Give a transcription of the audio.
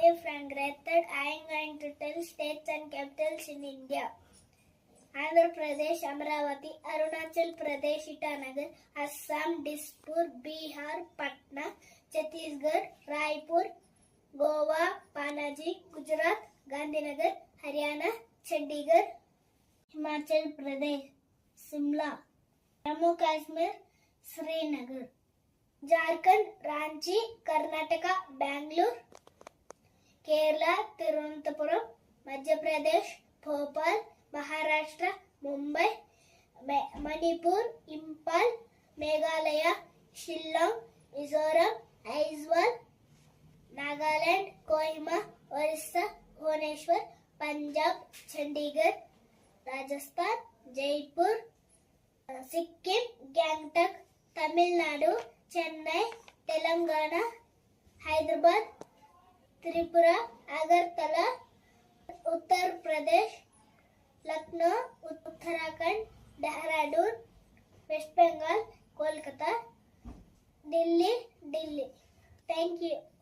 If and granted, I am going to tell states and capitals in India. Andhra Pradesh, Amravati, Arunachal Pradesh, Itanagar, Assam, Dispur, Bihar, Patna, Chhattisgarh, Raipur, Goa, Panaji, Gujarat, Gandhinagar, Haryana, Chandigarh, Himachal Pradesh, Simla, Jammu Kashmir, Srinagar, Jharkhand, Ranchi, Karnataka, Bangalore, Kerala, Tirunelveli, Madhya Pradesh, Bhopal, Maharashtra, Mumbai, Manipur, Impal, Meghalaya, Shillong, Mizoram, Aizawl, Nagaland, Kohima, Orissa, Bhubaneswar, Punjab, Chandigarh, Rajasthan, Jaipur, Sikkim, Gangtok, Tamil Nadu, Chennai, Telangana, Hyderabad, Tripura, Agartala, Uttar Pradesh, Lucknow, Uttarakhand, Dehradun, West Bengal, Kolkata, Delhi. Thank you.